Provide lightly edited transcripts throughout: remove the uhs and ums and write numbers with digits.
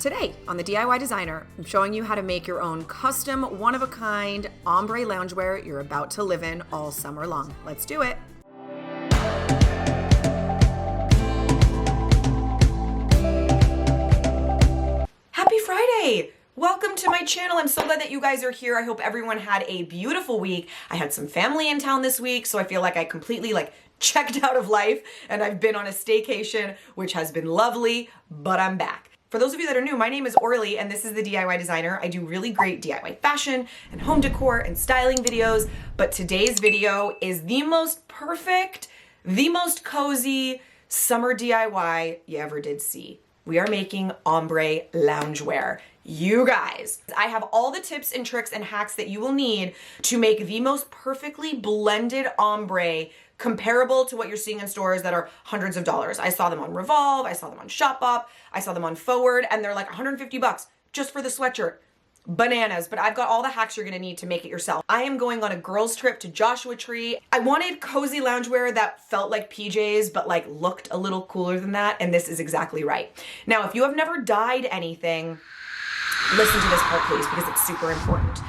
Today on the DIY Designer, I'm showing you how to make your own custom, one-of-a-kind ombre loungewear you're about to live in all summer long. Let's do it. Happy Friday! Welcome to my channel. I'm so glad that you guys are here. I hope everyone had a beautiful week. I had some family in town this week, so I feel like I completely checked out of life and I've been on a staycation, which has been lovely, but I'm back. For those of you that are new, my name is Orly and this is the DIY Designer. I do really great DIY fashion and home decor and styling videos, but today's video is the most perfect, the most cozy summer DIY you ever did see. We are making ombre loungewear. You guys, I have all the tips and tricks and hacks that you will need to make the most perfectly blended ombre comparable to what you're seeing in stores that are hundreds of dollars. I saw them on Revolve, I saw them on Shopbop, I saw them on Forward, and they're like 150 bucks just for the sweatshirt. Bananas, but I've got all the hacks you're gonna need to make it yourself. I am going on a girls trip to Joshua Tree. I wanted cozy loungewear that felt like PJs, but looked a little cooler than that, and this is exactly right. Now, if you have never dyed anything, listen to this part please, because it's super important.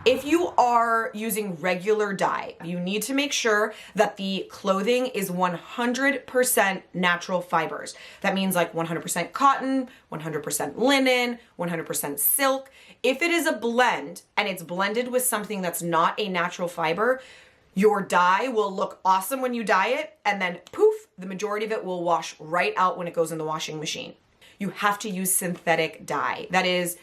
If you are using regular dye, you need to make sure that the clothing is 100% natural fibers. That means 100% cotton, 100% linen, 100% silk. If it is a blend and it's blended with something that's not a natural fiber, your dye will look awesome when you dye it, and then poof, the majority of it will wash right out when it goes in the washing machine. You have to use synthetic dye. That is,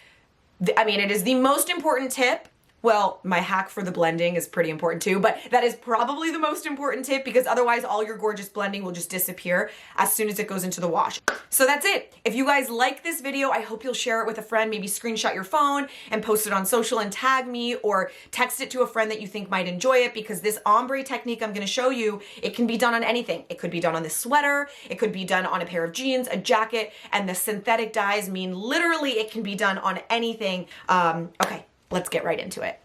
it is the most important tip. Well, my hack for the blending is pretty important too, but that is probably the most important tip because otherwise all your gorgeous blending will just disappear as soon as it goes into the wash. So that's it. If you guys like this video, I hope you'll share it with a friend, maybe screenshot your phone and post it on social and tag me, or text it to a friend that you think might enjoy it, because this ombre technique I'm gonna show you, it can be done on anything. It could be done on this sweater, it could be done on a pair of jeans, a jacket, and the synthetic dyes mean literally it can be done on anything. Okay. Let's get right into it.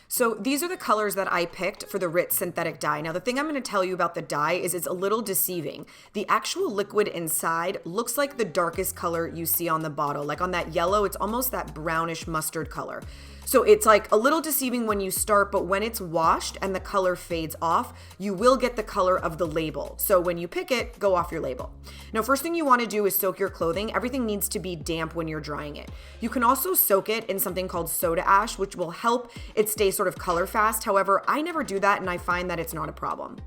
So these are the colors that I picked for the Ritz synthetic dye. Now the thing I'm going to tell you about the dye is it's a little deceiving. The actual liquid inside looks like the darkest color you see on the bottle. Like on that yellow, it's almost that brownish mustard color. So it's a little deceiving when you start, but when it's washed and the color fades off, you will get the color of the label. So when you pick it, go off your label. Now, first thing you want to do is soak your clothing. Everything needs to be damp when you're drying it. You can also soak it in something called soda ash, which will help it stay sort of color fast. However, I never do that and I find that it's not a problem.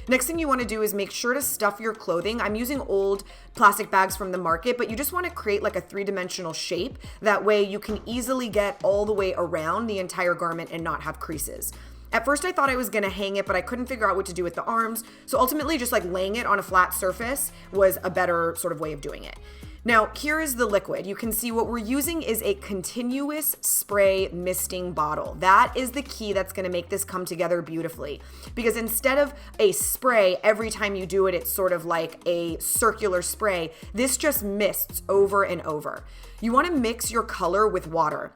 Next thing you want to do is make sure to stuff your clothing. I'm using old plastic bags from the market, but you just want to create a three-dimensional shape. That way you can easily get all the way around the entire garment and not have creases. At first I thought I was gonna hang it, but I couldn't figure out what to do with the arms. So ultimately just laying it on a flat surface was a better sort of way of doing it. Now, here is the liquid. You can see what we're using is a continuous spray misting bottle. That is the key that's gonna make this come together beautifully. Because instead of a spray, every time you do it, it's sort of like a circular spray. This just mists over and over. You wanna mix your color with water.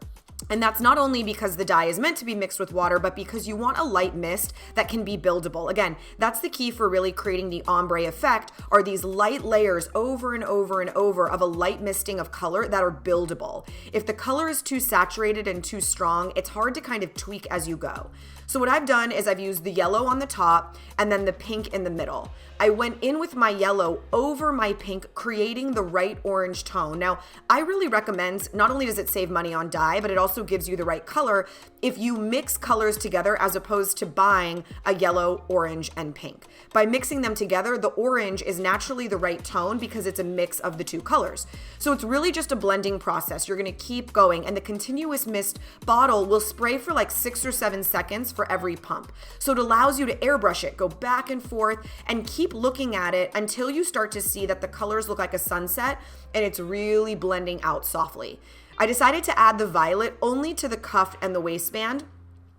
And that's not only because the dye is meant to be mixed with water, but because you want a light mist that can be buildable. Again, that's the key for really creating the ombre effect, are these light layers over and over and over of a light misting of color that are buildable. If the color is too saturated and too strong, it's hard to kind of tweak as you go. So what I've done is I've used the yellow on the top and then the pink in the middle. I went in with my yellow over my pink, creating the right orange tone. Now, I really recommend, not only does it save money on dye, but it also gives you the right color if you mix colors together as opposed to buying a yellow, orange, and pink. By mixing them together, the orange is naturally the right tone because it's a mix of the two colors. So it's really just a blending process. You're gonna keep going, and the continuous mist bottle will spray for 6 or 7 seconds for every pump. So it allows you to airbrush it, go back and forth, and keep looking at it until you start to see that the colors look like a sunset and it's really blending out softly. I decided to add the violet only to the cuff and the waistband,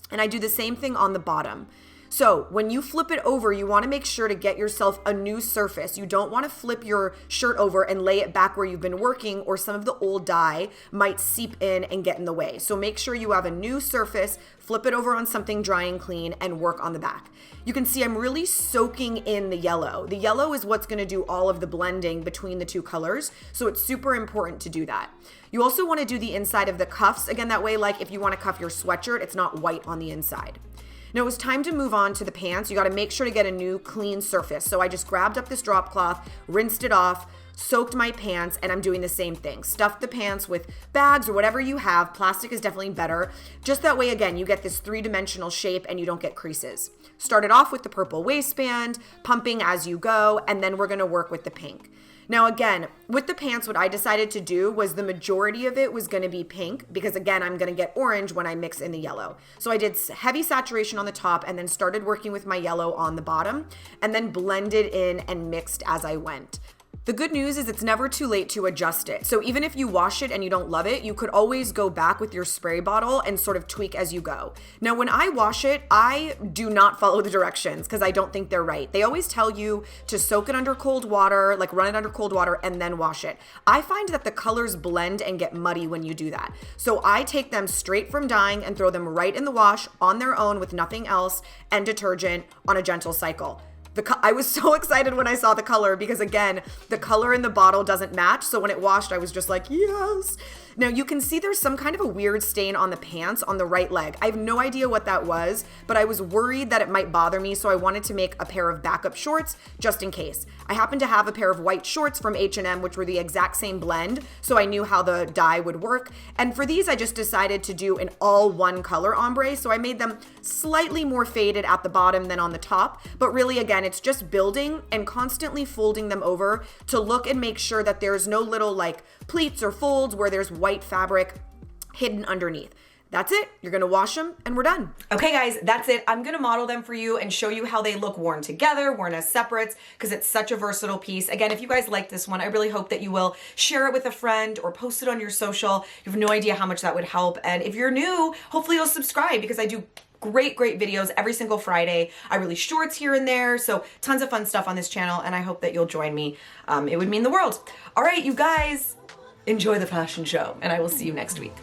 and I do the same thing on the bottom. So when you flip it over, you want to make sure to get yourself a new surface. You don't want to flip your shirt over and lay it back where you've been working, or some of the old dye might seep in and get in the way. So make sure you have a new surface, flip it over on something dry and clean, and work on the back. You can see I'm really soaking in the yellow. The yellow is what's going to do all of the blending between the two colors, so it's super important to do that. You also want to do the inside of the cuffs. Again, that way, like if you want to cuff your sweatshirt, it's not white on the inside. Now it's time to move on to the pants. You got to make sure to get a new clean surface. So I just grabbed up this drop cloth, rinsed it off, soaked my pants, and I'm doing the same thing. Stuff the pants with bags or whatever you have. Plastic is definitely better. Just that way, again, you get this three-dimensional shape and you don't get creases. Started off with the purple waistband, pumping as you go, and then we're gonna work with the pink. Now again, with the pants, what I decided to do was the majority of it was gonna be pink, because again, I'm gonna get orange when I mix in the yellow. So I did heavy saturation on the top and then started working with my yellow on the bottom, and then blended in and mixed as I went. The good news is it's never too late to adjust it. So even if you wash it and you don't love it, you could always go back with your spray bottle and sort of tweak as you go. Now, when I wash it, I do not follow the directions because I don't think they're right. They always tell you to soak it under cold water, like run it under cold water and then wash it. I find that the colors blend and get muddy when you do that. So I take them straight from dyeing and throw them right in the wash on their own with nothing else and detergent on a gentle cycle. I was so excited when I saw the color because, again, the color in the bottle doesn't match. So when it washed, I was just like, yes. Now you can see there's some kind of a weird stain on the pants on the right leg. I have no idea what that was, but I was worried that it might bother me. So I wanted to make a pair of backup shorts just in case. I happened to have a pair of white shorts from H&M, which were the exact same blend. So I knew how the dye would work. And for these, I just decided to do an all one color ombre. So I made them slightly more faded at the bottom than on the top. But really, again, it's just building and constantly folding them over to look and make sure that there's no little like pleats or folds where there's white fabric hidden underneath. That's it. You're gonna wash them and we're done. Okay guys, that's it. I'm gonna model them for you and show you how they look worn together, worn as separates, because it's such a versatile piece. Again, if you guys like this one, I really hope that you will share it with a friend or post it on your social. You have no idea how much that would help. And if you're new, hopefully you'll subscribe because I do great videos every single Friday. I release shorts here and there, so tons of fun stuff on this channel, and I hope that you'll join me. It would mean the world. All right, you guys, enjoy the fashion show, and I will see you next week.